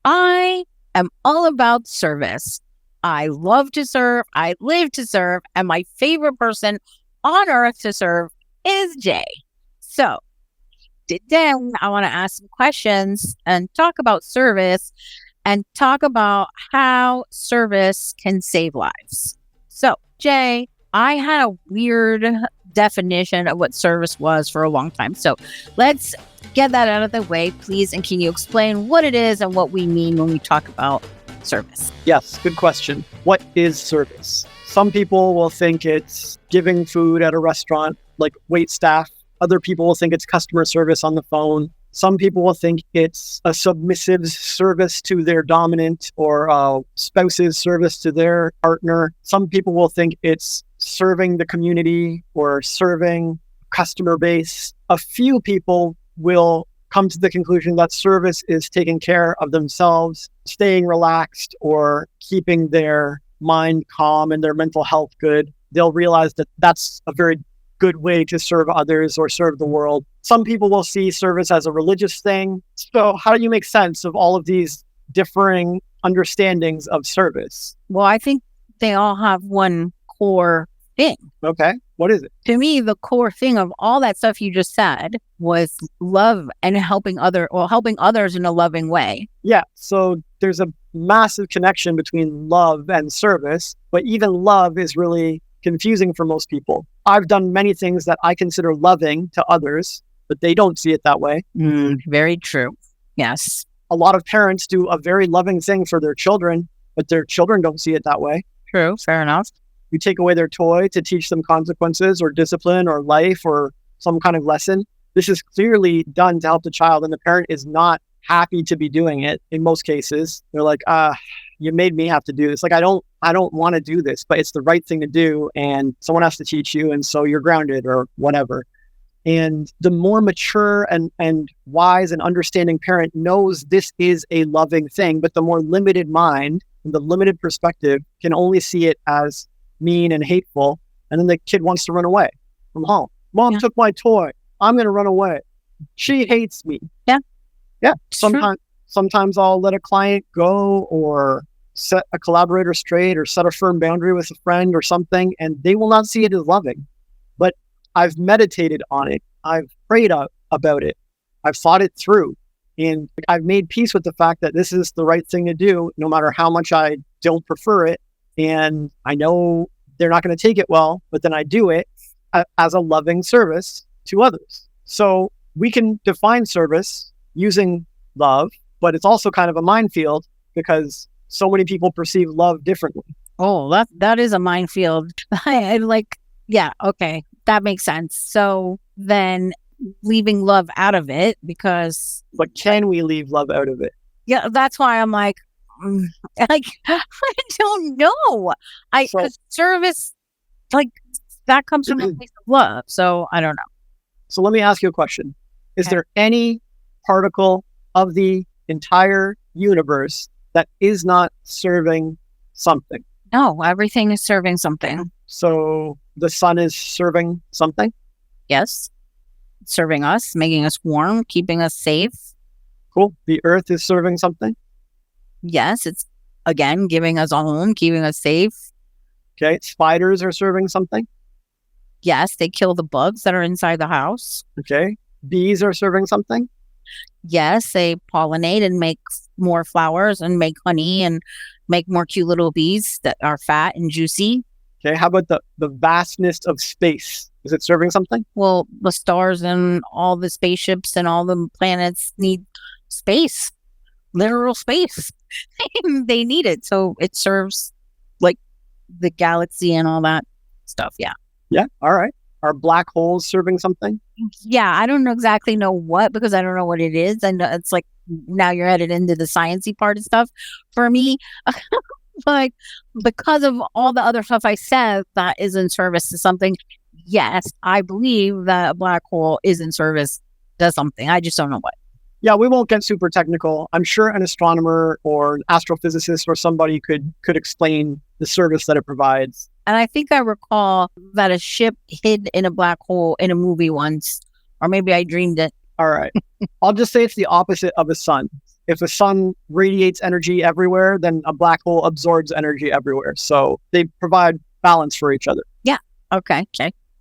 I am all about service. I love to serve. I live to serve. And my favorite person on earth to serve is Jay. So today I want to ask some questions and talk about service and talk about how service can save lives. So, Jay, I had a weird definition of what service was for a long time. So let's get that out of the way, please. And can you explain what it is and what we mean when we talk about service? Yes, good question. What is service? Some people will think it's giving food at a restaurant, like wait staff. Other people will think it's customer service on the phone. Some people will think it's a submissive service to their dominant or spouse's service to their partner. Some people will think it's serving the community or serving customer base. A few people will come to the conclusion that service is taking care of themselves, staying relaxed, or keeping their mind calm and their mental health good. They'll realize that that's a very good way to serve others or serve the world. Some people will see service as a religious thing. So how do you make sense of all of these differing understandings of service? Well, I think they all have one core thing. Okay. What is it? To me, the core thing of all that stuff you just said was love and helping others in a loving way. Yeah. So there's a massive connection between love and service, but even love is really confusing for most people. I've done many things that I consider loving to others, but they don't see it that way. Very true. Yes. A lot of parents do a very loving thing for their children, but their children don't see it that way. True. Fair enough. You take away their toy to teach them consequences or discipline or life or some kind of lesson. This is clearly done to help the child, and the parent is not happy to be doing it. In most cases, they're like, you made me have to do this. Like, I don't want to do this, but it's the right thing to do. And someone has to teach you. And so you're grounded or whatever. And the more mature and wise and understanding parent knows this is a loving thing, but the more limited mind and the limited perspective can only see it as mean and hateful. And then the kid wants to run away from home. Mom took my toy. I'm going to run away. She hates me. Yeah. Sometimes I'll let a client go or set a collaborator straight or set a firm boundary with a friend or something, and they will not see it as loving. But I've meditated on it. I've prayed about it. I've thought it through. And I've made peace with the fact that this is the right thing to do, no matter how much I don't prefer it. And I know they're not going to take it well, but then I do it as a loving service to others. So we can define service using love, but it's also kind of a minefield because so many people perceive love differently. Oh, that is a minefield. Okay, that makes sense. So then leaving love out of it because... But can we leave love out of it? Yeah, that's why I'm like I don't know. Service, like, that comes from a place of love. So I don't know. So let me ask you a question. Is there any particle of the entire universe that is not serving something? No, everything is serving something. So the sun is serving something? Yes. Serving us, making us warm, keeping us safe. Cool. The earth is serving something? Yes. It's, again, giving us a home, keeping us safe. Okay. Spiders are serving something? Yes. They kill the bugs that are inside the house. Okay. Bees are serving something? Yes. They pollinate and make more flowers and make honey and make more cute little bees that are fat and juicy. Okay. How about the vastness of space? Is it serving something? Well, the stars and all the spaceships and all the planets need space, literal space. They need it. So it serves like the galaxy and all that stuff. Yeah. Yeah. All right. Are black holes serving something? Yeah. I don't exactly know what, because I don't know what it is. And it's like, now you're headed into the sciencey part of stuff for me. But because of all the other stuff I said that is in service to something, yes, I believe that a black hole is in service to something. I just don't know what. Yeah, we won't get super technical. I'm sure an astronomer or an astrophysicist or somebody could explain the service that it provides. And I think I recall that a ship hid in a black hole in a movie once, or maybe I dreamed it. All right. I'll just say it's the opposite of a sun. If a sun radiates energy everywhere, then a black hole absorbs energy everywhere. So they provide balance for each other. Yeah. Okay.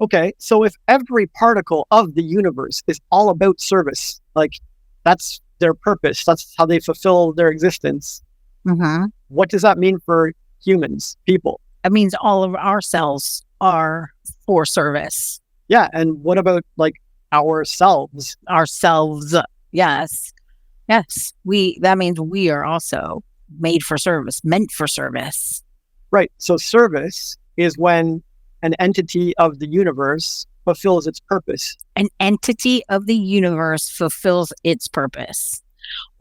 Okay. So if every particle of the universe is all about service, like that's their purpose, that's how they fulfill their existence. Mm-hmm. What does that mean for humans, people? It means all of our cells are for service. Yeah. And what about like ourselves? Ourselves. Yes. That means we are also made for service, meant for service. Right. So service is when an entity of the universe fulfills its purpose. An entity of the universe fulfills its purpose.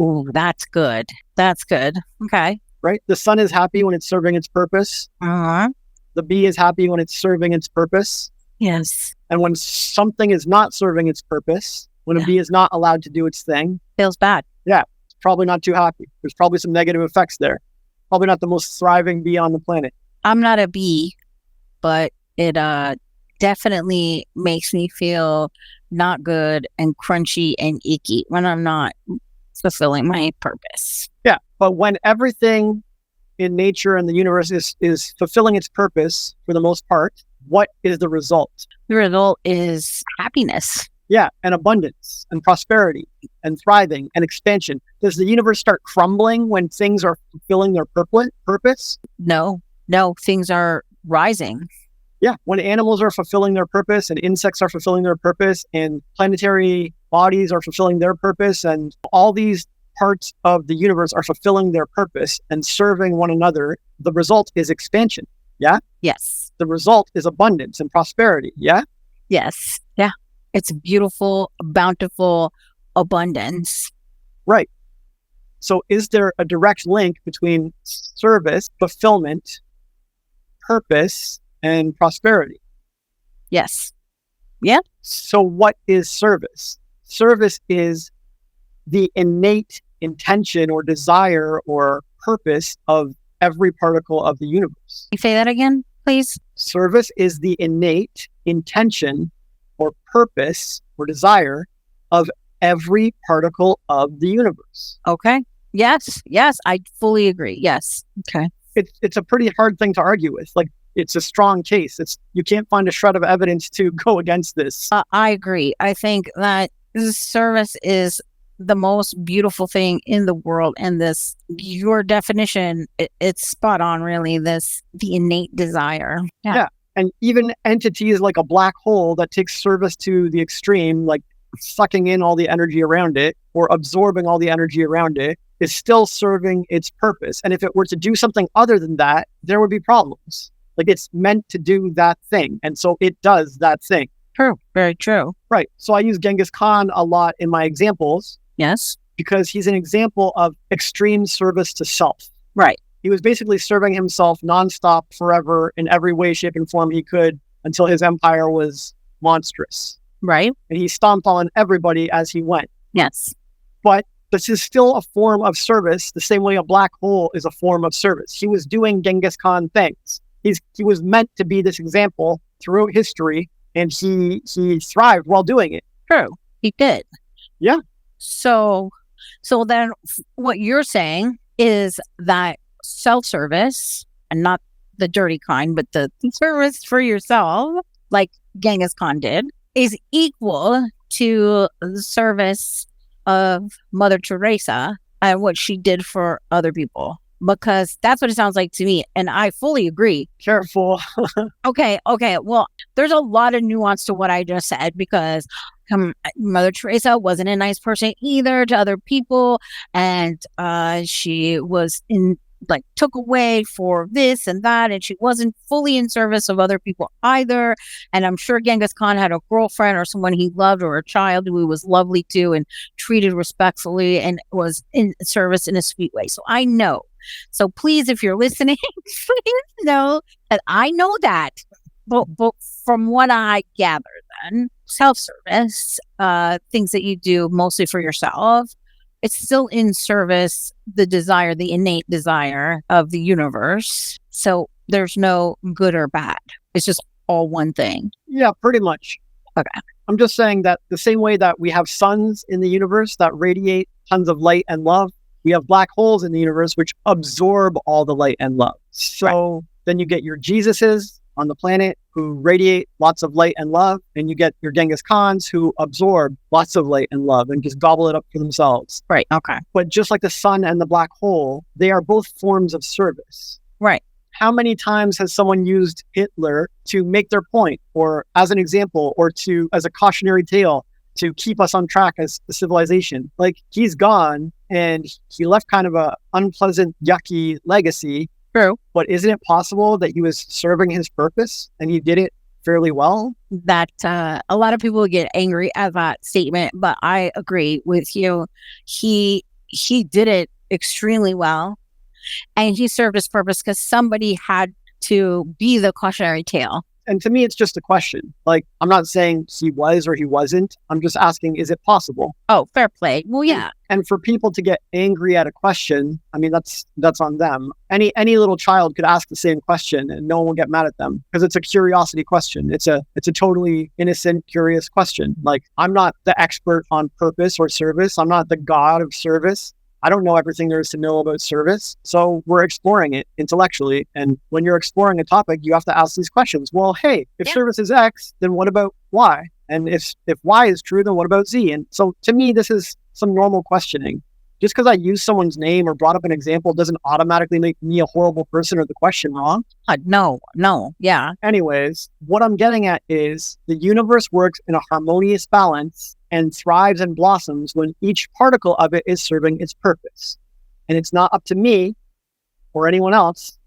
Ooh, that's good. Okay. Right? The sun is happy when it's serving its purpose. Uh-huh. The bee is happy when it's serving its purpose. Yes. And when something is not serving its purpose, when a bee is not allowed to do its thing, feels bad. Yeah, it's probably not too happy. There's probably some negative effects there. Probably not the most thriving bee on the planet. I'm not a bee, but it definitely makes me feel not good and crunchy and icky when I'm not fulfilling my purpose. Yeah, but when everything in nature and the universe is fulfilling its purpose for the most part, what is the result? The result is happiness. Yeah, and abundance and prosperity and thriving and expansion. Does the universe start crumbling when things are fulfilling their purpose? No, things are rising. Yeah, when animals are fulfilling their purpose and insects are fulfilling their purpose and planetary bodies are fulfilling their purpose and all these parts of the universe are fulfilling their purpose and serving one another, the result is expansion. Yeah? Yes. The result is abundance and prosperity. Yeah? Yes. Yeah. It's beautiful, bountiful abundance. Right. So is there a direct link between service, fulfillment, purpose, and prosperity? Yes. Yeah. So what is service? Service is the innate intention or desire or purpose of every particle of the universe. You say that again, please? Service is the innate intention or purpose or desire of every particle of the universe. Okay. Yes, I fully agree. Yes. Okay. It's a pretty hard thing to argue with. Like, it's a strong case. You can't find a shred of evidence to go against this. I agree. I think that service is the most beautiful thing in the world, and your definition, it's spot on. Really, the innate desire. Yeah. And even entities like a black hole that takes service to the extreme, like sucking in all the energy around it or absorbing all the energy around it, is still serving its purpose. And if it were to do something other than that, there would be problems. Like, it's meant to do that thing. And so it does that thing. True. Very true. Right. So I use Ghengis Khan a lot in my examples. Yes. Because he's an example of extreme service to self. Right. He was basically serving himself nonstop forever in every way, shape, and form he could until his empire was monstrous. Right. And he stomped on everybody as he went. Yes. But this is still a form of service, the same way a black hole is a form of service. He was doing Ghengis Khan things. He was meant to be this example throughout history, and he thrived while doing it. True. He did. Yeah. So then what you're saying is that self-service, and not the dirty kind, but the service for yourself, like Ghengis Khan did, is equal to the service of Mother Teresa and what she did for other people. Because that's what it sounds like to me. And I fully agree. Careful. Okay. Well, there's a lot of nuance to what I just said, because Mother Teresa wasn't a nice person either to other people. And she was took away for this and that, and she wasn't fully in service of other people either. And I'm sure Ghengis Khan had a girlfriend or someone he loved, or a child who he was lovely to and treated respectfully and was in service in a sweet way. So I know. So please, if you're listening, please know that I know that. But from what I gather, then self-service, things that you do mostly for yourself, it's still in service, the innate desire of the universe. So there's no good or bad. It's just all one thing. Yeah, pretty much. Okay. I'm just saying that the same way that we have suns in the universe that radiate tons of light and love, we have black holes in the universe which absorb all the light and love. So then you get your Jesuses on the planet who radiate lots of light and love, and you get your Genghis Khans who absorb lots of light and love and just gobble it up for themselves. Right. Okay. But just like the sun and the black hole, they are both forms of service. Right. How many times has someone used Hitler to make their point, or as an example, or to as a cautionary tale to keep us on track as a civilization? Like, he's gone and he left kind of a unpleasant, yucky legacy. True. But isn't it possible that he was serving his purpose and he did it fairly well? That a lot of people get angry at that statement, but I agree with you. He did it extremely well, and he served his purpose because somebody had to be the cautionary tale. And to me, it's just a question. Like, I'm not saying he was or he wasn't. I'm just asking, is it possible? Oh, fair play. Well, yeah. And for people to get angry at a question, I mean, that's on them. Any little child could ask the same question and no one will get mad at them because it's a curiosity question. It's a totally innocent, curious question. Like, I'm not the expert on purpose or service. I'm not the god of service. I don't know everything there is to know about service. So we're exploring it intellectually. And when you're exploring a topic, you have to ask these questions. Well, hey, if service is X, then what about Y? And if Y is true, then what about Z? And so to me, this is some normal questioning. Just because I use someone's name or brought up an example doesn't automatically make me a horrible person or the question wrong. No. Yeah. Anyways, what I'm getting at is the universe works in a harmonious balance and thrives and blossoms when each particle of it is serving its purpose. And it's not up to me or anyone else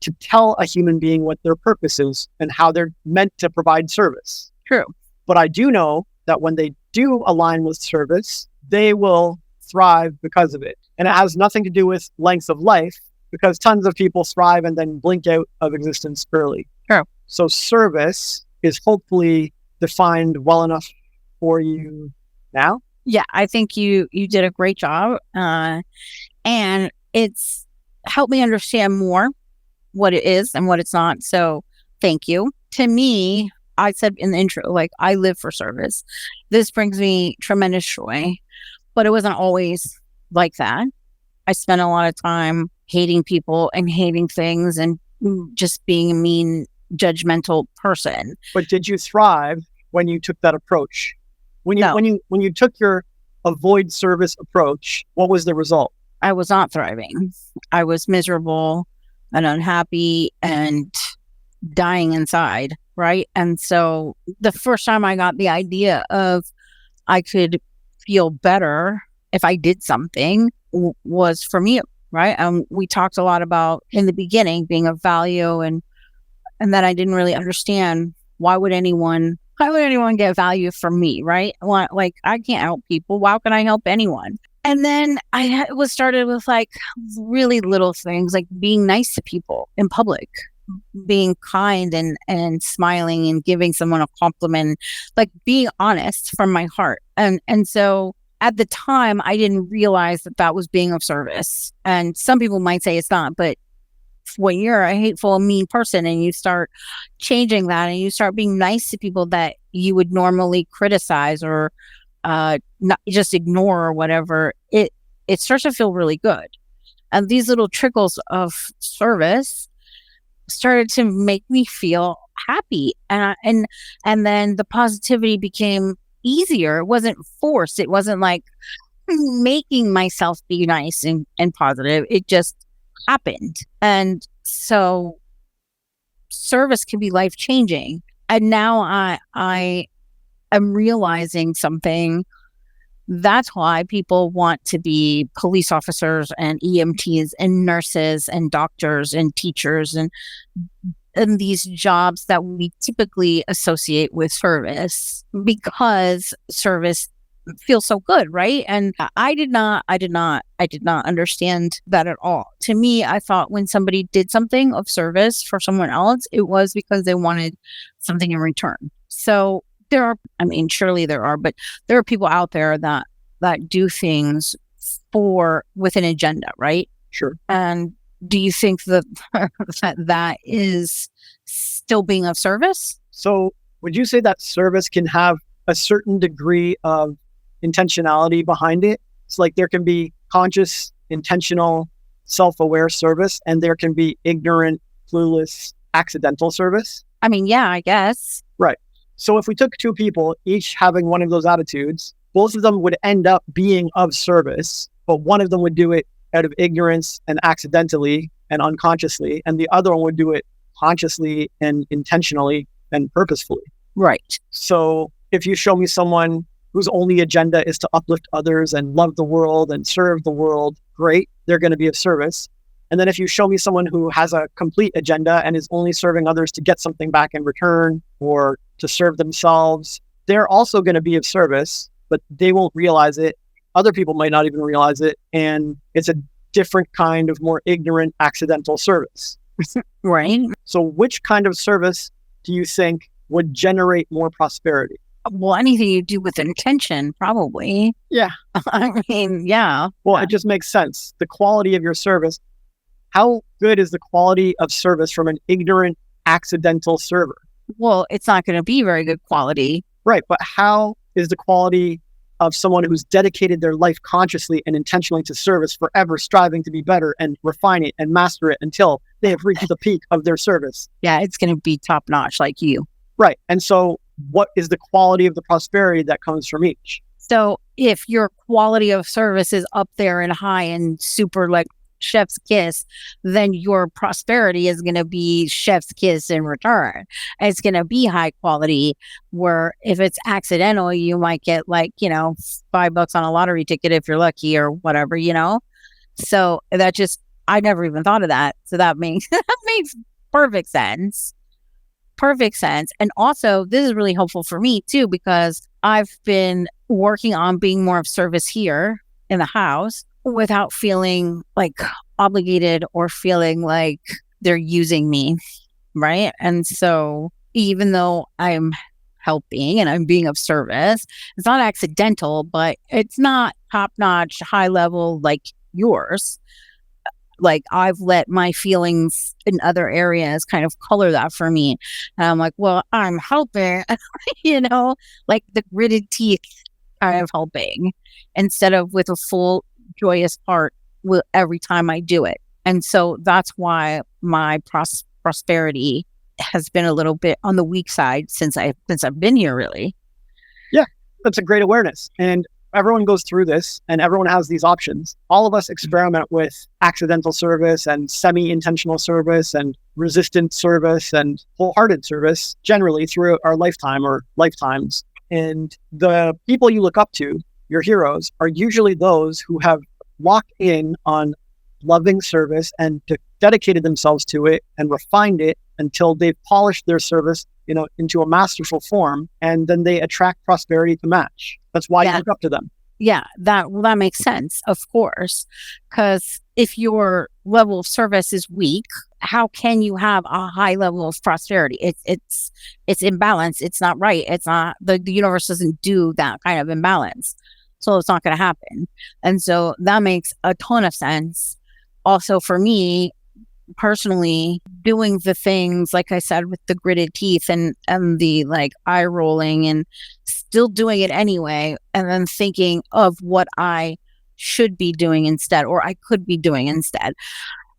to tell a human being what their purpose is and how they're meant to provide service. True. But I do know that when they do align with service, they will thrive because of it. And it has nothing to do with length of life, because tons of people thrive and then blink out of existence early. True. So service is hopefully defined well enough for you now. Yeah, I think you did a great job. And it's helped me understand more what it is and what it's not. So thank you. To me, I said in the intro, like, I live for service. This brings me tremendous joy, but it wasn't always like that. I spent a lot of time hating people and hating things and just being a mean, judgmental person. But did you thrive when you took that approach? When you took your avoid service approach, what was the result? I was not thriving. I was miserable and unhappy and dying inside, right? And so the first time I got the idea of I could feel better if I did something was from you, right? We talked a lot about in the beginning being of value, and then I didn't really understand why would anyone get value from me, right? Like, I can't help people. How can I help anyone? And then I was started with like really little things, like being nice to people in public, being kind and smiling and giving someone a compliment, like being honest from my heart. And so at the time, I didn't realize that was being of service. And some people might say it's not, but when you're a hateful, mean person and you start changing that and you start being nice to people that you would normally criticize or not just ignore or whatever, it starts to feel really good. And these little trickles of service started to make me feel happy, and then the positivity became easier. It wasn't forced. It wasn't like making myself be nice and positive. It just happened. And so service can be life-changing. And now I am realizing something. That's why people want to be police officers and EMTs and nurses and doctors and teachers and these jobs that we typically associate with service, because service feels so good, right? And I did not understand that at all. To me, I thought when somebody did something of service for someone else, it was because they wanted something in return. So surely there are, but there are people out there that do things with an agenda, right? Sure. And do you think that that is still being of service? So would you say that service can have a certain degree of intentionality behind it? It's like there can be conscious intentional, self-aware service, and there can be ignorant, clueless, accidental service. I mean, yeah, I guess. Right. So if we took two people, each having one of those attitudes, both of them would end up being of service, but one of them would do it out of ignorance and accidentally and unconsciously, and the other one would do it consciously and intentionally and purposefully. Right. So if you show me someone whose only agenda is to uplift others and love the world and serve the world, great, they're going to be of service. And then if you show me someone who has a complete agenda and is only serving others to get something back in return or to serve themselves, they're also going to be of service, but they won't realize it. Other people might not even realize it. And it's a different kind of more ignorant, accidental service. Right. So which kind of service do you think would generate more prosperity? Well, anything you do with intention, probably. Yeah. I mean, yeah. Well, it just makes sense. The quality of your service. How good is the quality of service from an ignorant, accidental server? Well, it's not going to be very good quality. Right. But how is the quality of someone who's dedicated their life consciously and intentionally to service, forever striving to be better and refine it and master it until they have reached the peak of their service? Yeah, it's going to be top notch like you. Right. And so what is the quality of the prosperity that comes from each? So if your quality of service is up there and high and super like chef's kiss, then your prosperity is going to be chef's kiss in return. It's going to be high quality, where if it's accidental, you might get like, $5 on a lottery ticket if you're lucky or whatever, So that just, I never even thought of that. So that makes perfect sense. Perfect sense. And also, this is really helpful for me too, because I've been working on being more of service here in the house without feeling like obligated or feeling like they're using me. Right. And so even though I'm helping and I'm being of service, it's not accidental, but it's not top notch, high level like yours. Like I've let my feelings in other areas kind of color that for me. And I'm like, well, I'm helping, like the gritted teeth kind of helping instead of with a full joyous heart every time I do it. And so that's why my prosperity has been a little bit on the weak side since I've been here, really. Yeah, that's a great awareness. And everyone goes through this and everyone has these options. All of us experiment with accidental service and semi-intentional service and resistant service and wholehearted service generally throughout our lifetime or lifetimes. And the people you look up to, your heroes, are usually those who have locked in on loving service and dedicated themselves to it and refined it until they've polished their service, into a masterful form, and then they attract prosperity to match. That's why you look up to them. Yeah, that makes sense, of course, because if your level of service is weak, how can you have a high level of prosperity? It's imbalance. It's not right. It's not the universe doesn't do that kind of imbalance. So it's not going to happen. And so that makes a ton of sense. Also for me personally, doing the things, like I said, with the gritted teeth and the like eye rolling and still doing it anyway, and then thinking of what I should be doing instead, or I could be doing instead.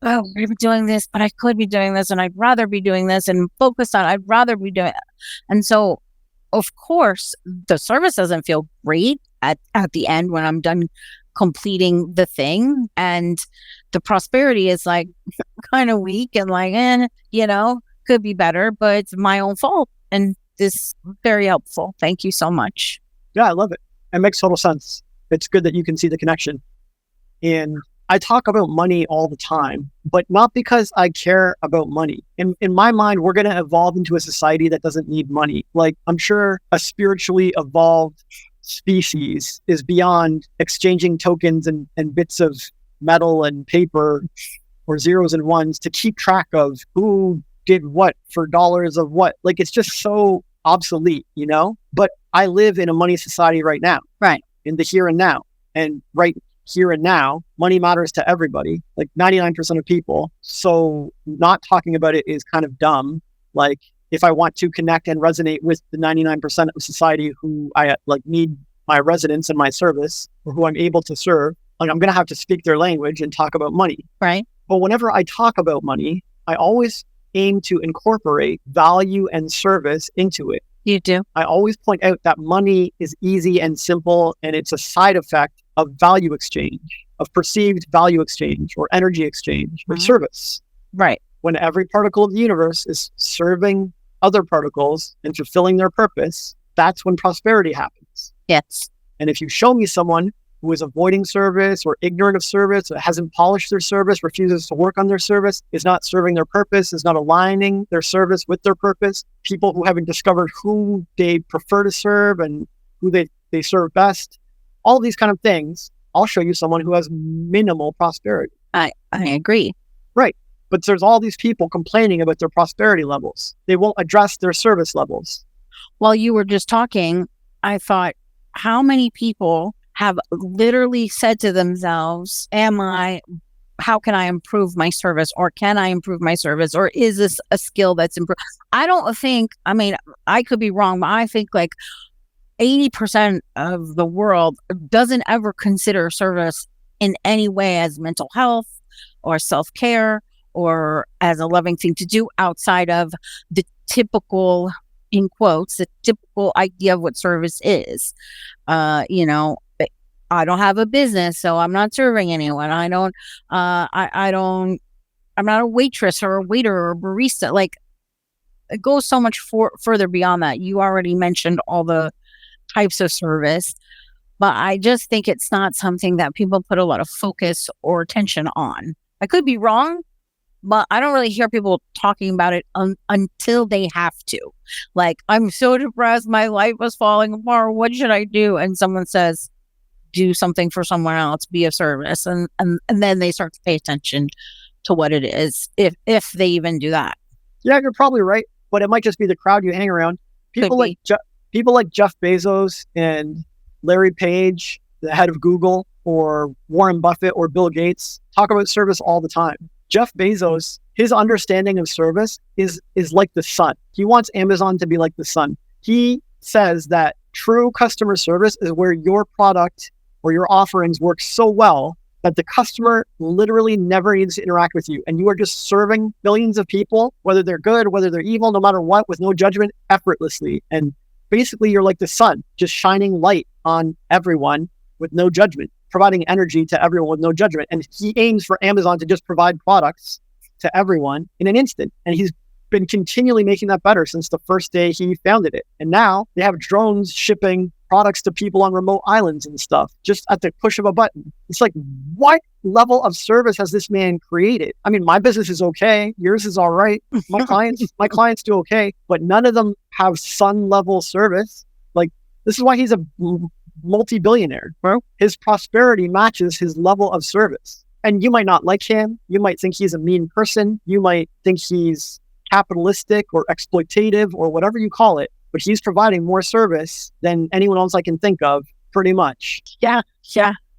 Oh, we're doing this, but I could be doing this, and I'd rather be doing this, and focused on I'd rather be doing it. And so, of course, the service doesn't feel great at the end when I'm done completing the thing, and the prosperity is like kind of weak and like, could be better, but it's my own fault. And this is very helpful. Thank you so much. Yeah, I love it. It makes total sense. It's good that you can see the connection. And I talk about money all the time, but not because I care about money. In my mind, we're going to evolve into a society that doesn't need money. Like, I'm sure a spiritually evolved species is beyond exchanging tokens and bits of metal and paper or zeros and ones to keep track of who did what for dollars of what. Like, it's just so obsolete, But I live in a money society right now. Right. In the here and now. And right here and now, money matters to everybody, like 99% of people. So not talking about it is kind of dumb. Like, if I want to connect and resonate with the 99% of society who I need my residence and my service, or who I'm able to serve, Like, I'm going to have to speak their language and talk about money. Right. But whenever I talk about money, I always aim to incorporate value and service into it. You do. I always point out that money is easy and simple, and it's a side effect of value exchange, of perceived value exchange or energy exchange or service. Right. When every particle of the universe is serving other particles and fulfilling their purpose, that's when prosperity happens. Yes. And if you show me someone who is avoiding service or ignorant of service, or hasn't polished their service, refuses to work on their service, is not serving their purpose, is not aligning their service with their purpose, people who haven't discovered who they prefer to serve and who they serve best, all these kind of things, I'll show you someone who has minimal prosperity. I agree. Right. But there's all these people complaining about their prosperity levels. They won't address their service levels. While you were just talking, I thought, how many people have literally said to themselves, how can I improve my service? Or can I improve my service? Or is this a skill that's improved? I don't think, I could be wrong, but I think like 80% of the world doesn't ever consider service in any way as mental health or self-care or as a loving thing to do outside of the typical, in quotes, the typical idea of what service is. I don't have a business, so I'm not serving anyone. I'm not a waitress or a waiter or a barista. Like, it goes so much further beyond that. You already mentioned all the types of service, but I just think it's not something that people put a lot of focus or attention on. I could be wrong, but I don't really hear people talking about it until they have to. Like, I'm so depressed, my life is falling apart, what should I do? And someone says, do something for someone else, be of service. And then they start to pay attention to what it is, if they even do that. Yeah, you're probably right. But it might just be the crowd you hang around. People like Jeff Bezos and Larry Page, the head of Google, or Warren Buffett or Bill Gates talk about service all the time. Jeff Bezos, his understanding of service is like the sun. He wants Amazon to be like the sun. He says that true customer service is where your product or your offerings work so well that the customer literally never needs to interact with you. And you are just serving billions of people, whether they're good, whether they're evil, no matter what, with no judgment, effortlessly. And basically, you're like the sun, just shining light on everyone with no judgment, providing energy to everyone with no judgment. And he aims for Amazon to just provide products to everyone in an instant. And he's been continually making that better since the first day he founded it. And now they have drones shipping products to people on remote islands and stuff, just at the push of a button. It's like, what level of service has this man created? I mean, my business is okay. Yours is all right. My clients do okay, but none of them have sun level service. Like, this is why he's a multi-billionaire, bro. His prosperity matches his level of service. And you might not like him. You might think he's a mean person. You might think he's capitalistic or exploitative or whatever you call it, but he's providing more service than anyone else I can think of, pretty much. Yeah,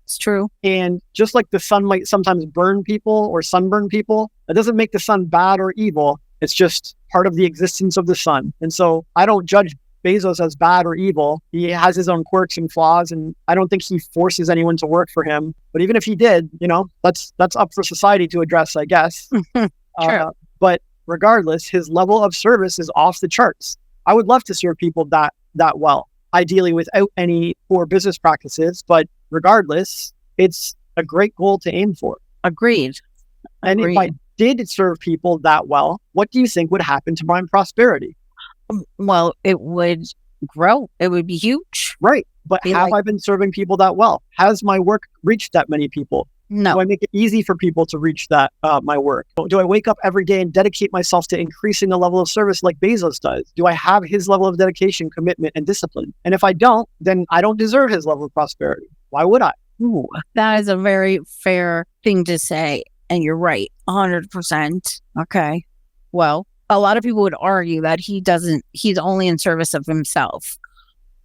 it's true. And just like the sun might sometimes burn people or sunburn people, that doesn't make the sun bad or evil. It's just part of the existence of the sun. And so I don't judge Bezos as bad or evil. He has his own quirks and flaws, and I don't think he forces anyone to work for him. But even if he did, that's up for society to address, I guess. True. But regardless, his level of service is off the charts. I would love to serve people that well, ideally without any poor business practices. But regardless, it's a great goal to aim for. Agreed. And if I did serve people that well, what do you think would happen to my prosperity? Well, it would grow. It would be huge. Right. But have I been serving people that well? Has my work reached that many people? No. Do I make it easy for people to reach that, my work? Do I wake up every day and dedicate myself to increasing the level of service like Bezos does? Do I have his level of dedication, commitment, and discipline? And if I don't, then I don't deserve his level of prosperity. Why would I? Ooh, that is a very fair thing to say. And you're right, 100%. Okay. Well, a lot of people would argue that he's only in service of himself.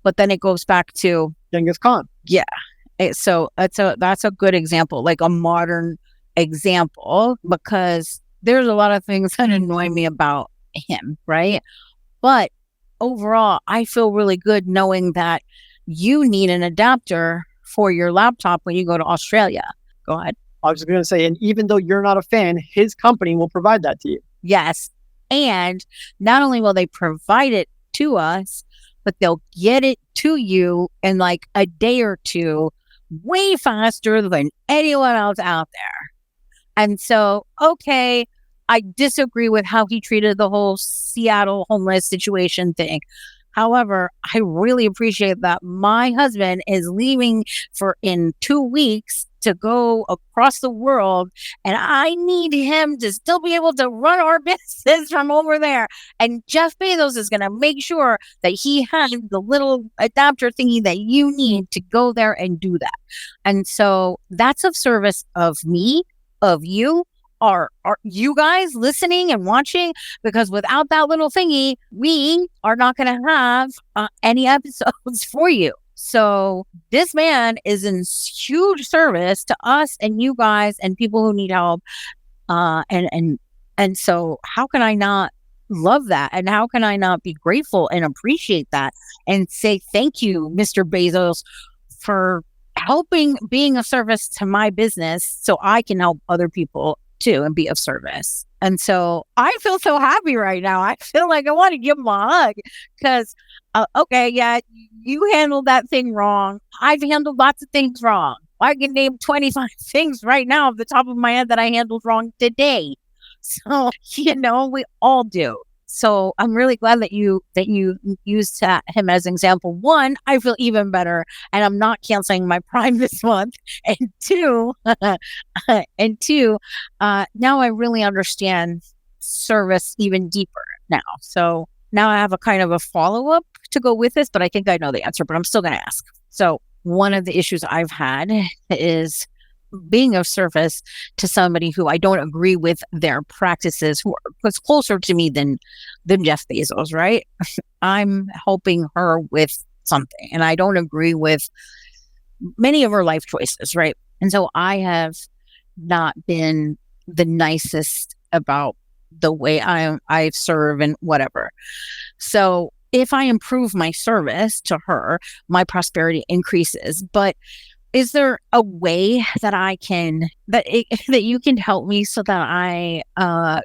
But then it goes back to Ghengis Khan. Yeah. So that's a good example, like a modern example, because there's a lot of things that annoy me about him, right? But overall, I feel really good knowing that you need an adapter for your laptop when you go to Australia. Go ahead. I was going to say, and even though you're not a fan, his company will provide that to you. Yes. And not only will they provide it to us, but they'll get it to you in like a day or two, way faster than anyone else out there. And so, okay, I disagree with how he treated the whole Seattle homeless situation thing. However, I really appreciate that my husband is leaving in 2 weeks to go across the world, and I need him to still be able to run our business from over there. And Jeff Bezos is going to make sure that he has the little adapter thingy that you need to go there and do that. And so that's of service of me, of you, are you guys listening and watching? Because without that little thingy, we are not going to have any episodes for you. So this man is in huge service to us and you guys and people who need help. And so how can I not love that? And how can I not be grateful and appreciate that and say thank you, Mr. Bezos, for being of service to my business so I can help other people too and be of service. And so I feel so happy right now. I feel like I want to give him a hug because, okay, yeah, you handled that thing wrong. I've handled lots of things wrong. I can name 25 things right now off the top of my head that I handled wrong today. So, we all do. So I'm really glad that you used him as an example. One, I feel even better, and I'm not canceling my Prime this month. And two, now I really understand service even deeper now. So now I have a kind of a follow-up to go with this, but I think I know the answer, but I'm still going to ask. So one of the issues I've had is being of service to somebody who I don't agree with their practices, who was closer to me than Jeff Bezos, right? I'm helping her with something and I don't agree with many of her life choices, right? And so I have not been the nicest about the way I serve and whatever. So if I improve my service to her, my prosperity increases. But is there a way that that you can help me so that I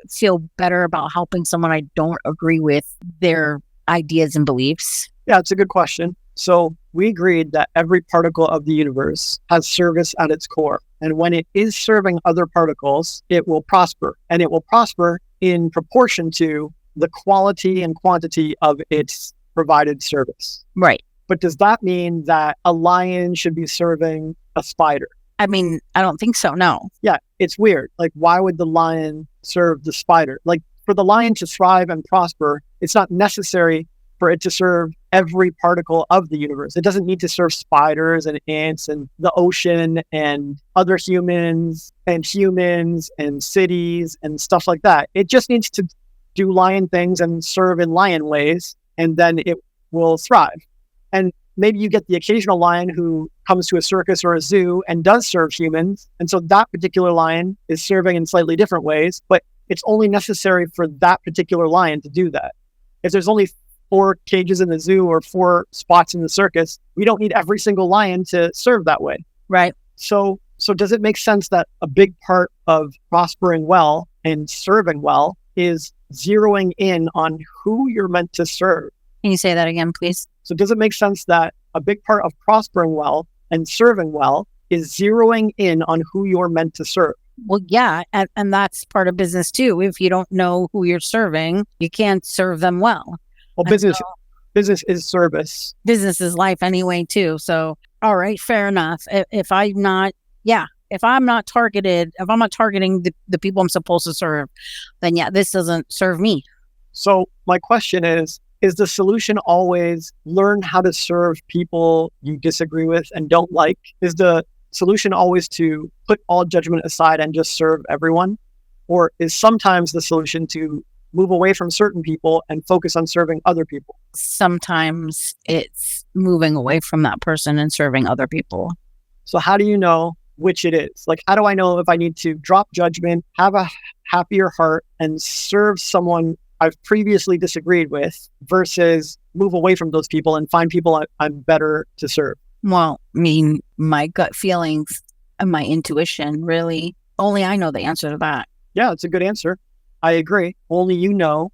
feel better about helping someone I don't agree with their ideas and beliefs? Yeah, it's a good question. So we agreed that every particle of the universe has service at its core. And when it is serving other particles, it will prosper. And it will prosper in proportion to the quality and quantity of its provided service. Right. But does that mean that a lion should be serving a spider? I mean, I don't think so, no. Yeah, it's weird. Like, why would the lion serve the spider? Like, for the lion to thrive and prosper, it's not necessary for it to serve every particle of the universe. It doesn't need to serve spiders and ants and the ocean and other humans and cities and stuff like that. It just needs to do lion things and serve in lion ways, and then it will thrive. And maybe you get the occasional lion who comes to a circus or a zoo and does serve humans. And so that particular lion is serving in slightly different ways, but it's only necessary for that particular lion to do that. If there's only 4 cages in the zoo or 4 spots in the circus, we don't need every single lion to serve that way. Right. So does it make sense that a big part of prospering well and serving well is zeroing in on who you're meant to serve? Can you say that again, please? So does it make sense that a big part of prospering well and serving well is zeroing in on who you're meant to serve? Well, yeah, and that's part of business too. If you don't know who you're serving, you can't serve them well. Well, business is service. Business is life anyway too. So, all right, fair enough. If I'm not targeting the people I'm supposed to serve, then yeah, this doesn't serve me. So my question is the solution always learn how to serve people you disagree with and don't like? Is the solution always to put all judgment aside and just serve everyone? Or is sometimes the solution to move away from certain people and focus on serving other people? Sometimes it's moving away from that person and serving other people. So how do you know which it is? Like, how do I know if I need to drop judgment, have a happier heart, and serve someone I've previously disagreed with versus move away from those people and find people I'm better to serve? Well, I mean, my gut feelings and my intuition, really, only I know the answer to that. Yeah, it's a good answer. I agree. Only you know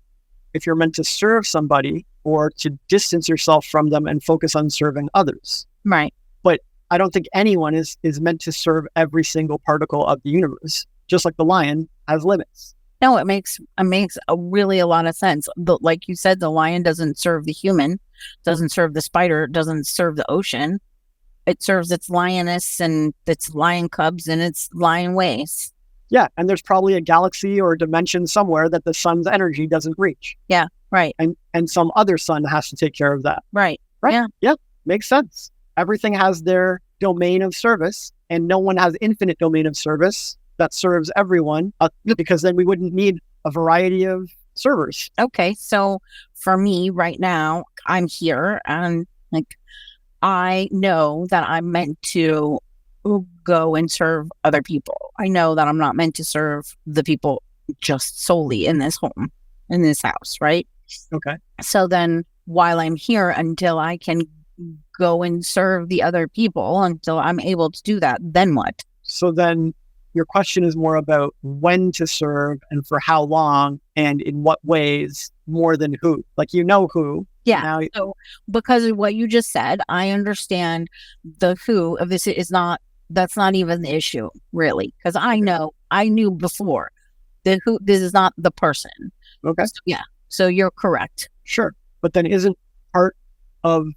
if you're meant to serve somebody or to distance yourself from them and focus on serving others. Right. But I don't think anyone is meant to serve every single particle of the universe, just like the lion has limits. No, it makes really a lot of sense. Like you said, the lion doesn't serve the human, doesn't serve the spider, doesn't serve the ocean. It serves its lioness and its lion cubs and its lion ways. Yeah, and there's probably a galaxy or a dimension somewhere that the sun's energy doesn't reach. Yeah, right. And some other sun has to take care of that. Right. Right? Yeah, makes sense. Everything has their domain of service, and no one has infinite domain of service that serves everyone, because then we wouldn't need a variety of servers. Okay, so for me right now, I'm here and like I know that I'm meant to go and serve other people. I know that I'm not meant to serve the people just solely in this home, in this house, right? Okay. So then while I'm here, until I can go and serve the other people, until I'm able to do that, then what? So then your question is more about when to serve and for how long and in what ways more than who. Like, you know who. Yeah. Now, So because of what you just said, I understand the who of this is not, that's not even the issue, really. Because I knew before the who, this is not the person. okay. So, yeah. So you're correct. Sure. But then isn't part of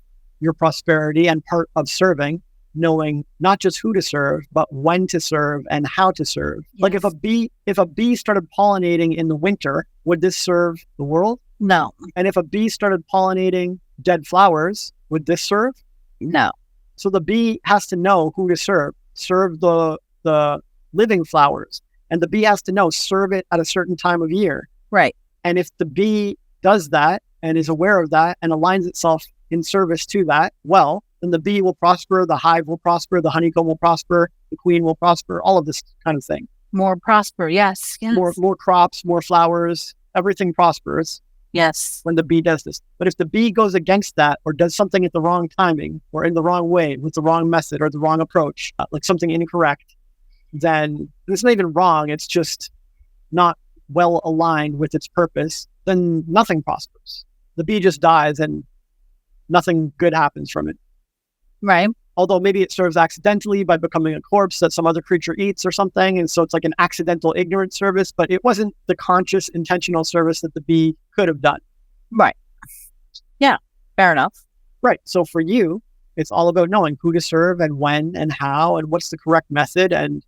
your prosperity and part of serving knowing not just who to serve, but when to serve and how to serve? Yes. Like, if a bee started pollinating in the winter, would this serve the world? No. And if a bee started pollinating dead flowers, would this serve? No. So the bee has to know who to serve the living flowers. And the bee has to know, serve it at a certain time of year. Right. And if the bee does that and is aware of that and aligns itself in service to that, well, then the bee will prosper, the hive will prosper, the honeycomb will prosper, the queen will prosper, all of this kind of thing. More prosper. Yes. Yes. More crops, more flowers, everything prospers Yes. when the bee does this. But if the bee goes against that or does something at the wrong timing or in the wrong way with the wrong method or the wrong approach, like something incorrect, then it's not even wrong. It's just not well aligned with its purpose. Then nothing prospers. The bee just dies and nothing good happens from it. Right. Although maybe it serves accidentally by becoming a corpse that some other creature eats or something. And so it's like an accidental ignorant service, but it wasn't the conscious intentional service that the bee could have done. Right. Yeah. Fair enough. Right. So for you, it's all about knowing who to serve and when and how and what's the correct method and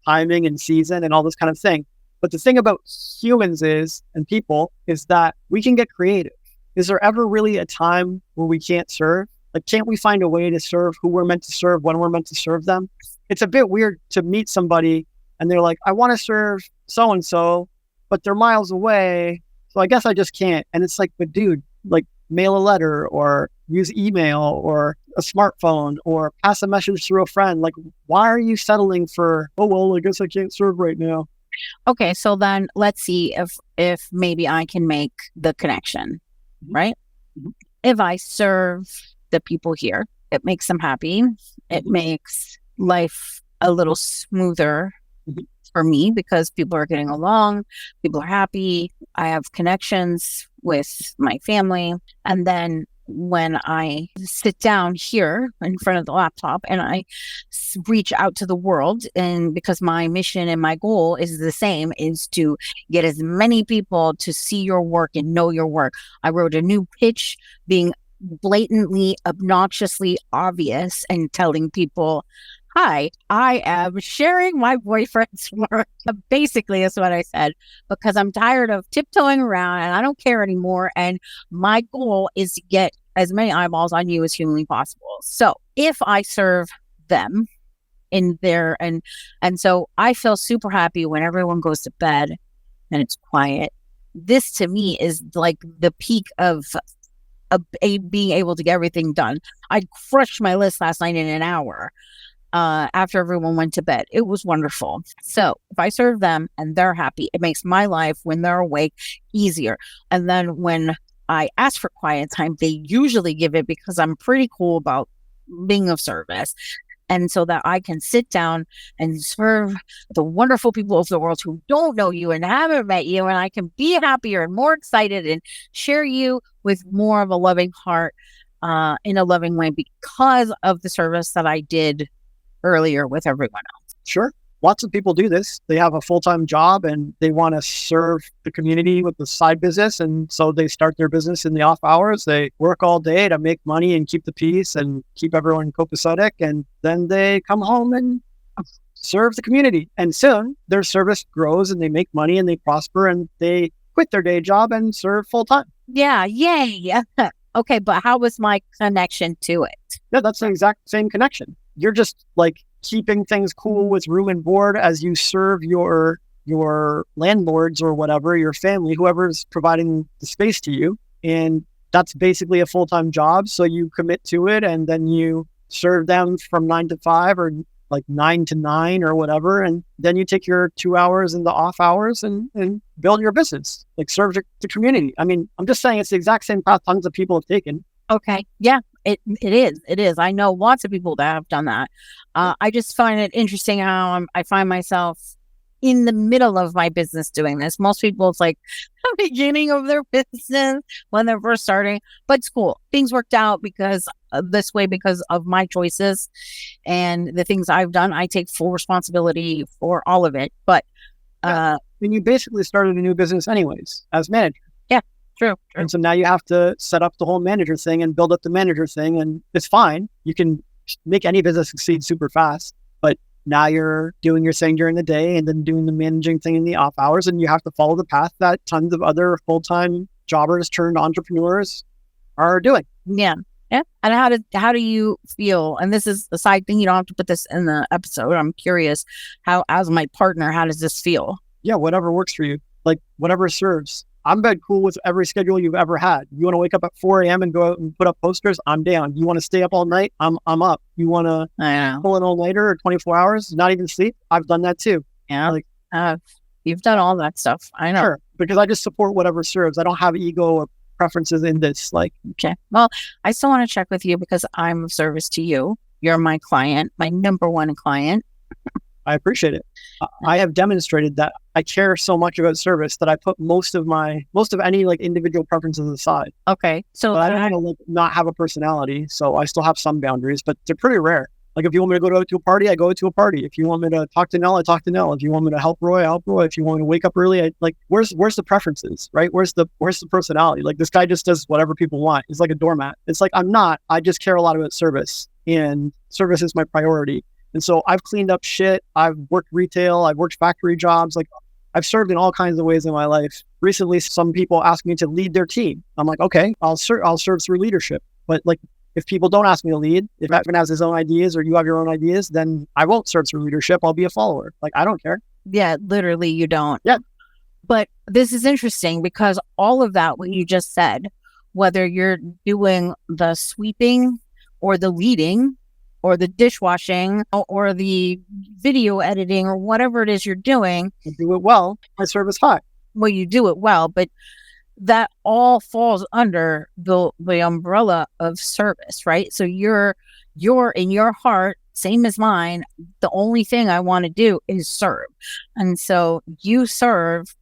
timing and season and all this kind of thing. But the thing about humans and people is that we can get creative. Is there ever really a time where we can't serve? Like, can't we find a way to serve who we're meant to serve when we're meant to serve them? It's a bit weird to meet somebody and they're like, I want to serve so-and-so, but they're miles away. So I guess I just can't. And it's like, but dude, like, mail a letter or use email or a smartphone or pass a message through a friend. Like, why are you settling for, oh, well, I guess I can't serve right now? Okay. So then let's see if maybe I can make the connection, right? Mhm. If I serve the people here, it makes them happy. It makes life a little smoother Mhm. for me because people are getting along, people are happy. I have connections with my family. And then when I sit down here in front of the laptop and I reach out to the world, and because my mission and my goal is the same, is to get as many people to see your work and know your work. I wrote a new pitch being blatantly, obnoxiously obvious and telling people, hi, I am sharing my boyfriend's work. Basically, is what I said, because I'm tired of tiptoeing around and I don't care anymore. And my goal is to get as many eyeballs on you as humanly possible. So if I serve them in there, and so I feel super happy when everyone goes to bed and it's quiet. This to me is like the peak of being able to get everything done. I crushed my list last night in an hour after everyone went to bed. It was wonderful. So if I serve them and they're happy, it makes my life when they're awake easier. And then when I ask for quiet time, they usually give it because I'm pretty cool about being of service. And so that I can sit down and serve the wonderful people of the world who don't know you and haven't met you. And I can be happier and more excited and share you with more of a loving heart in a loving way because of the service that I did earlier with everyone else. Sure. Lots of people do this. They have a full-time job and they want to serve the community with a side business. And so they start their business in the off hours. They work all day to make money and keep the peace and keep everyone copacetic. And then they come home and serve the community. And soon their service grows and they make money and they prosper and they quit their day job and serve full-time. Yeah. Yay. Okay. But how was my connection to it? Yeah, that's the exact same connection. You're just like keeping things cool with room and board as you serve your landlords or whatever, your family, whoever's providing the space to you. And that's basically a full-time job. So you commit to it and then you serve them from 9 to 5 or like 9 to 9 or whatever. And then you take your 2 hours in the off hours and build your business, like serve the community. I mean, I'm just saying it's the exact same path tons of people have taken. Okay. Yeah, it is. I know lots of people that have done that. I just find it interesting how I find myself in the middle of my business doing this. Most people, it's like the beginning of their business when they're first starting, but it's cool. Things worked out because of my choices and the things I've done. I take full responsibility for all of it. But and you basically started a new business anyways as manager. True. And so now you have to set up the whole manager thing and build up the manager thing. And it's fine. You can make any business succeed super fast. But now you're doing your thing during the day and then doing the managing thing in the off hours. And you have to follow the path that tons of other full-time jobbers turned entrepreneurs are doing. Yeah. Yeah. And how do you feel? And this is a side thing. You don't have to put this in the episode. I'm curious how, as my partner, how does this feel? Yeah. Whatever works for you. Like whatever serves. I'm bed cool with every schedule you've ever had. You want to wake up at 4 a.m. and go out and put up posters? I'm down. You want to stay up all night? I'm up. You want to pull an all-nighter or 24 hours, not even sleep? I've done that too. Yeah. Like you've done all that stuff. I know. Sure. Because I just support whatever serves. I don't have ego or preferences in this. Like, okay. Well, I still want to check with you because I'm of service to you. You're my client, my number one client. I appreciate it. I have demonstrated that I care so much about service that I put most of any like individual preferences aside. Okay. So but I don't want to not have a personality. So I still have some boundaries, but they're pretty rare. Like if you want me to go to a party, I go to a party. If you want me to talk to Nell, I talk to Nell. If you want me to help Roy, I help Roy. If you want me to wake up early, I like, where's the preferences, right? Where's the personality? Like this guy just does whatever people want. He's like a doormat. It's like, I just care a lot about service and service is my priority. And so I've cleaned up shit. I've worked retail. I've worked factory jobs. Like I've served in all kinds of ways in my life. Recently, some people asked me to lead their team. I'm like, okay, I'll serve through leadership. But like, if people don't ask me to lead, if Evan has his own ideas or you have your own ideas, then I won't serve through leadership. I'll be a follower. Like, I don't care. Yeah, literally you don't. Yeah. But this is interesting because all of that, what you just said, whether you're doing the sweeping or the leading, or the dishwashing or the video editing or whatever it is you're doing. You do it well, my service high. Well, you do it well, but that all falls under the umbrella of service, right? So you're in your heart, same as mine, the only thing I want to do is serve. And so you serve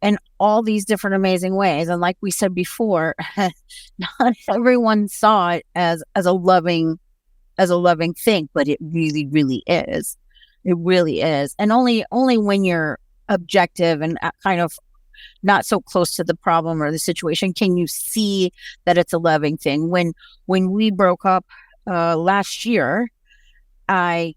in all these different amazing ways. And like we said before, not everyone saw it as a loving thing, but it really, really is. It really is. And only when you're objective and kind of not so close to the problem or the situation can you see that it's a loving thing. When we broke up last year, I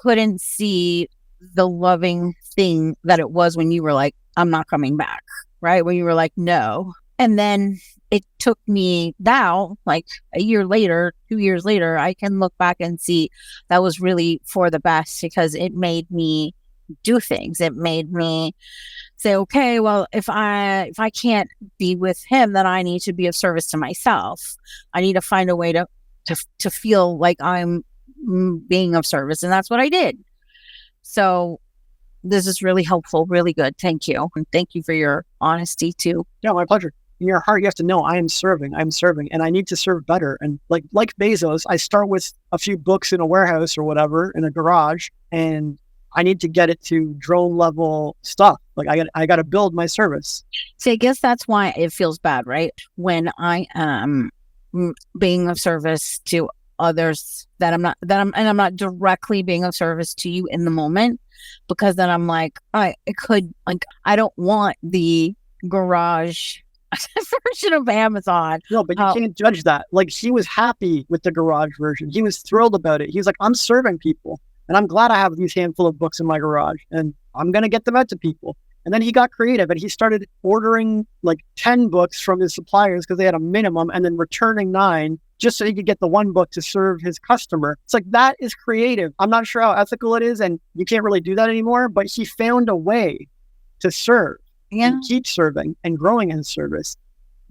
couldn't see the loving thing that it was when you were like, I'm not coming back, right? When you were like, no. And then it took me now, like a year later, 2 years later, I can look back and see that was really for the best because it made me do things. It made me say, okay, well, if I can't be with him, then I need to be of service to myself. I need to find a way to feel like I'm being of service. And that's what I did. So this is really helpful, really good. Thank you. And thank you for your honesty too. Yeah, my pleasure. in your heart, you have to know I'm serving, and I need to serve better. And like Bezos, I start with a few books in a warehouse or whatever in a garage, and I need to get it to drone level stuff. Like I got to build my service. See, I guess that's why it feels bad, right? When I am being of service to others I'm not directly being of service to you in the moment, because then I'm like, I don't want the garage version of Amazon. No, but you can't judge that. Like, he was happy with the garage version. He was thrilled about it. He's like, I'm serving people, and I'm glad I have these handful of books in my garage, and I'm going to get them out to people. And then he got creative, and he started ordering like 10 books from his suppliers because they had a minimum, and then returning 9 just so he could get the 1 book to serve his customer. It's like, that is creative. I'm not sure how ethical it is, and you can't really do that anymore, but he found a way to serve and keep serving and growing in service.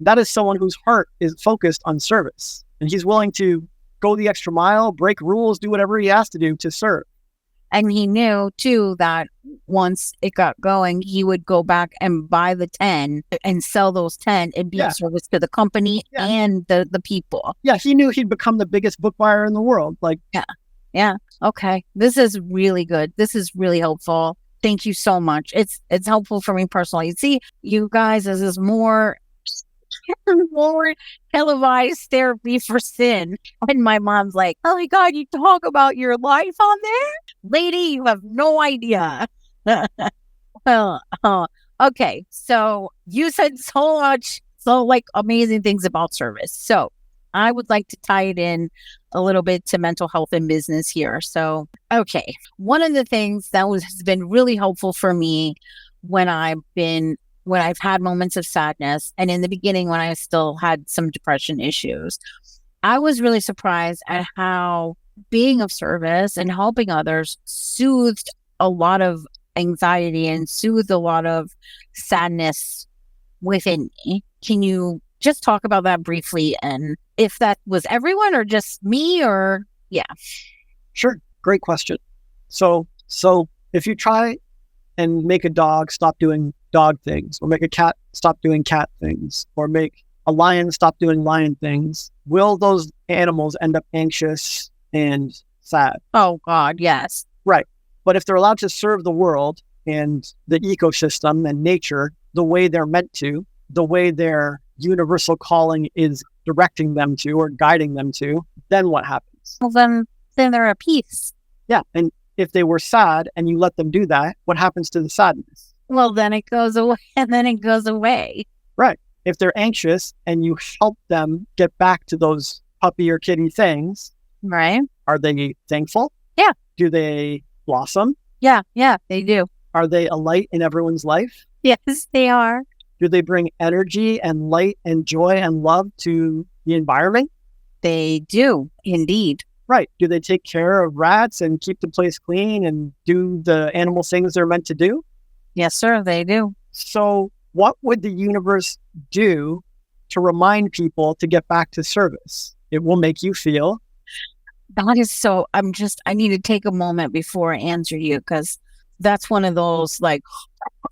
That is someone whose heart is focused on service, and he's willing to go the extra mile, break rules, do whatever he has to do to serve. And he knew too that once it got going, he would go back and buy the 10 and sell those 10 and be of service to the company and the people. Yeah, he knew he'd become the biggest book buyer in the world. Like, yeah. Okay, this is really good. This is really helpful. Thank you so much. It's helpful for me personally. See, you guys, this is more televised therapy for Cyn. And my mom's like, oh my God, you talk about your life on there? Lady, you have no idea. Well, okay. So you said so amazing things about service. So I would like to tie it in a little bit to mental health and business here. So, okay. One of the things that has been really helpful for me when I've had moments of sadness, and in the beginning when I still had some depression issues, I was really surprised at how being of service and helping others soothed a lot of anxiety and soothed a lot of sadness within me. Can you just talk about that briefly, and if that was everyone or just me, or Sure. Great question. So if you try and make a dog stop doing dog things, or make a cat stop doing cat things, or make a lion stop doing lion things, will those animals end up anxious and sad? Oh God, yes. Right. But if they're allowed to serve the world and the ecosystem and nature the way they're meant to, the way their universal calling is directing them to or guiding them to, then what happens? Well, then they're at peace. Yeah. And if they were sad and you let them do that, what happens to the sadness? Well, then it goes away, and then it goes away. Right. If they're anxious and you help them get back to those puppy or kitty things, right? Are they thankful? Yeah. Do they blossom? Yeah, they do. Are they a light in everyone's life? Yes, they are. Do they bring energy and light and joy and love to the environment? They do, indeed. Right. Do they take care of rats and keep the place clean and do the animal things they're meant to do? Yes, sir, they do. So what would the universe do to remind people to get back to service? It will make you feel. That is so, I need to take a moment before I answer you, because that's one of those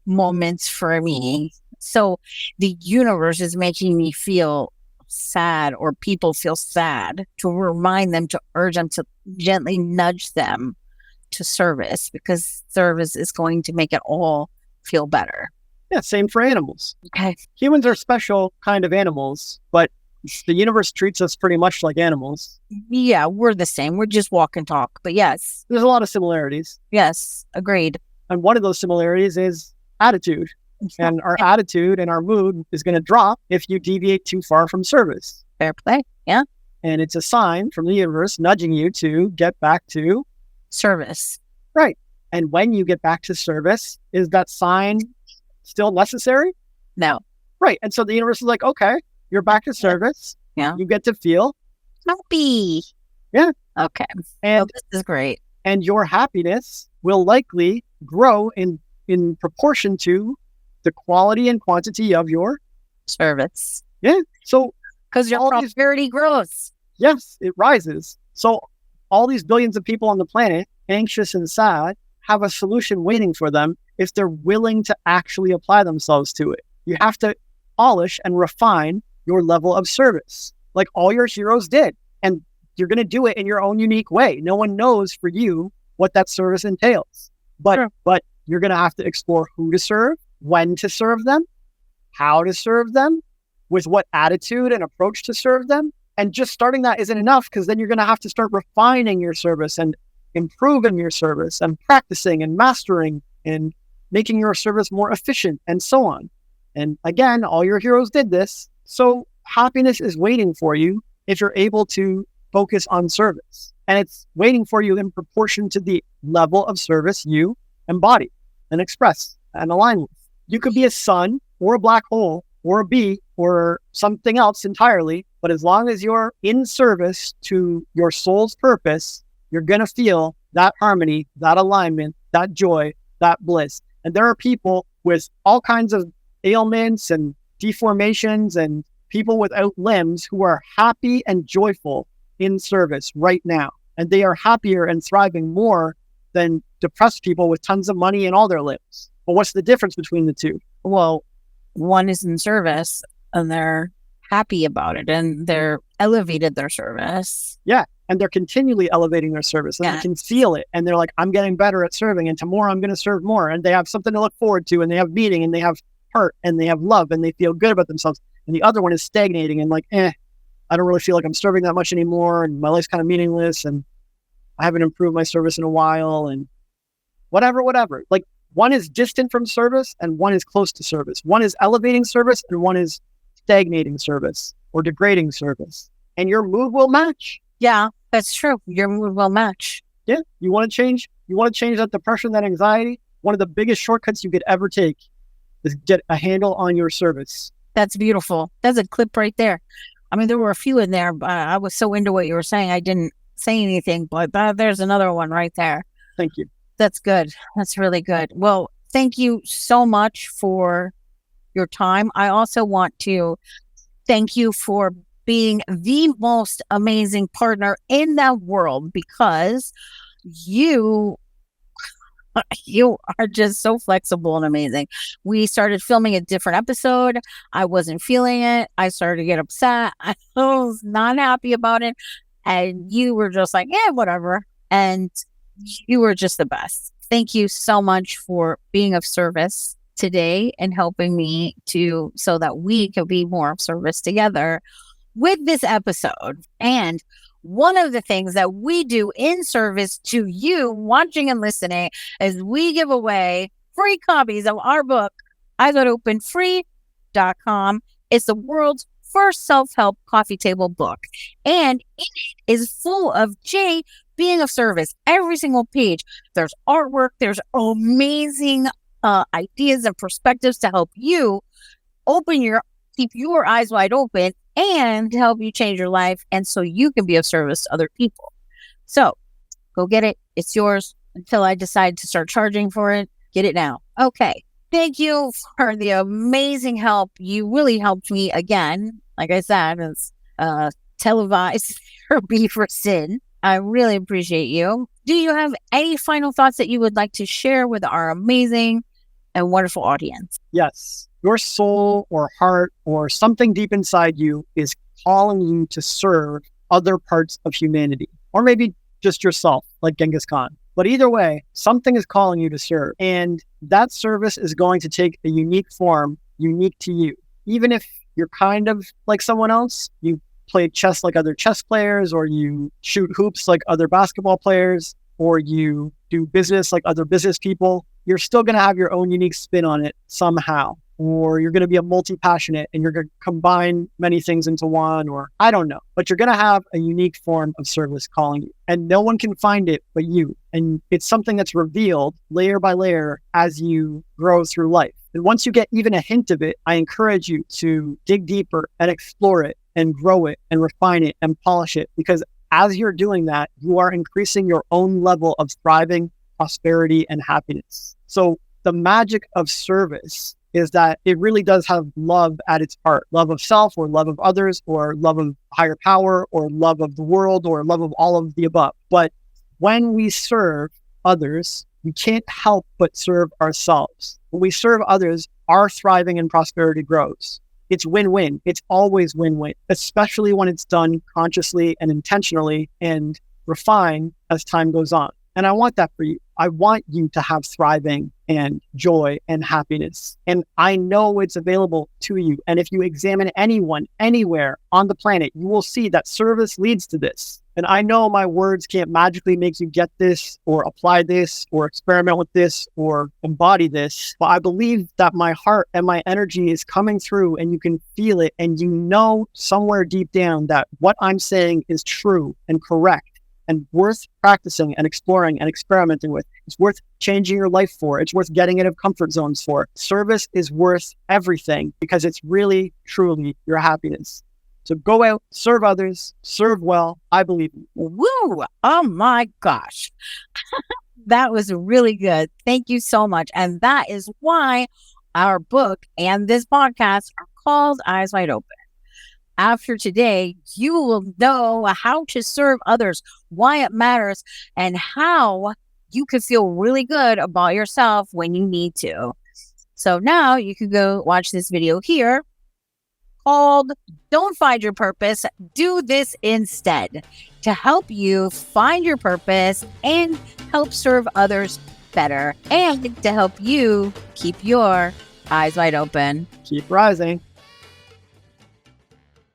moments for me. So the universe is making me feel sad, or people feel sad, to remind them, to urge them, to gently nudge them to service, because service is going to make it all feel better. Yeah, same for animals. Okay. Humans are special kind of animals, but the universe treats us pretty much like animals. Yeah, we're the same. We're just walk and talk. But yes. There's a lot of similarities. Yes, agreed. And one of those similarities is attitude. And our attitude and our mood is going to drop if you deviate too far from service. Fair play. Yeah. And it's a sign from the universe nudging you to get back to service. Right. And when you get back to service, is that sign still necessary? No. Right. And so the universe is like, okay, you're back to service. Yeah. You get to feel happy. Yeah. Okay. And this is great. And your happiness will likely grow in proportion to the quality and quantity of your service. Yeah. So because your prosperity grows. Yes, it rises. So all these billions of people on the planet, anxious and sad, have a solution waiting for them if they're willing to actually apply themselves to it. You have to polish and refine your level of service, like all your heroes did. And you're going to do it in your own unique way. No one knows for you what that service entails. But you're going to have to explore who to serve, when to serve them, how to serve them, with what attitude and approach to serve them. And just starting that isn't enough, because then you're going to have to start refining your service and improving your service and practicing and mastering and making your service more efficient and so on. And again, all your heroes did this. So happiness is waiting for you if you're able to focus on service. And it's waiting for you in proportion to the level of service you embody and express and align with. You could be a sun or a black hole or a bee or something else entirely, but as long as you're in service to your soul's purpose, you're going to feel that harmony, that alignment, that joy, that bliss. And there are people with all kinds of ailments and deformations and people without limbs who are happy and joyful in service right now. And they are happier and thriving more than depressed people with tons of money and all their limbs. But what's the difference between the two? Well, one is in service and they're happy about it and they're elevated their service. Yeah. And they're continually elevating their service and they can feel it. And they're like, I'm getting better at serving and tomorrow I'm going to serve more. And they have something to look forward to and they have meaning and they have heart and they have love and they feel good about themselves. And the other one is stagnating and like, I don't really feel like I'm serving that much anymore. And my life's kind of meaningless and I haven't improved my service in a while and whatever. Like one is distant from service and one is close to service. One is elevating service and one is stagnating service or degrading service. And your mood will match. Yeah, that's true. Your mood will match. Yeah. You want to change that depression, that anxiety. One of the biggest shortcuts you could ever take is get a handle on your service. That's beautiful. That's a clip right there. I mean, there were a few in there, but I was so into what you were saying. I didn't say anything, but there's another one right there. Thank you. That's good. That's really good. Well, thank you so much for your time. I also want to thank you for being the most amazing partner in the world because you are just so flexible and amazing. We started filming a different episode. I wasn't feeling it. I started to get upset. I was not happy about it. And you were just like, whatever. And you were just the best. Thank you so much for being of service today and helping me so that we could be more of service together with this episode. And one of the things that we do in service to you watching and listening is we give away free copies of our book, IGotOpenFree.com. It's the world's first self-help coffee table book. And it is full of Jay being of service. Every single page, there's artwork, there's amazing ideas and perspectives to help you keep your eyes wide open and to help you change your life and so you can be of service to other people. So go get it. It's yours until I decide to start charging for it. Get it now. Okay. Thank you for the amazing help. You really helped me again. Like I said, it's televised therapy for Cyn. I really appreciate you. Do you have any final thoughts that you would like to share with our amazing and wonderful audience? Yes. Your soul or heart or something deep inside you is calling you to serve other parts of humanity, or maybe just yourself, like Ghengis Khan. But either way, something is calling you to serve. And that service is going to take a unique form, unique to you. Even if you're kind of like someone else, you play chess like other chess players, or you shoot hoops like other basketball players, or you do business like other business people, you're still going to have your own unique spin on it somehow. Or you're going to be a multi-passionate and you're going to combine many things into one, or I don't know, but you're going to have a unique form of service calling you and no one can find it but you. And it's something that's revealed layer by layer as you grow through life. And once you get even a hint of it, I encourage you to dig deeper and explore it and grow it and refine it and polish it, because as you're doing that, you are increasing your own level of thriving, prosperity, and happiness. So the magic of service is that it really does have love at its heart. Love of self, or love of others, or love of higher power, or love of the world, or love of all of the above. But when we serve others, we can't help but serve ourselves. When we serve others, our thriving and prosperity grows. it's win-win. It's always win-win, especially when it's done consciously and intentionally and refined as time goes on. And I want that for you. I want you to have thriving and joy and happiness. And I know it's available to you. And if you examine anyone, anywhere on the planet, you will see that service leads to this. And I know my words can't magically make you get this or apply this or experiment with this or embody this, but I believe that my heart and my energy is coming through and you can feel it. And you know somewhere deep down that what I'm saying is true and correct and worth practicing and exploring and experimenting with. It's worth changing your life for. It's worth getting out of comfort zones for. Service is worth everything because it's really, truly your happiness. So go out, serve others, serve well. I believe in you. Woo! Oh my gosh. That was really good. Thank you so much. And that is why our book and this podcast are called Eyes Wide Open. After today, you will know how to serve others, why it matters, and how you can feel really good about yourself when you need to. So now you can go watch this video here called Don't Find Your Purpose, Do This Instead, to help you find your purpose and help serve others better and to help you keep your eyes wide open. Keep rising.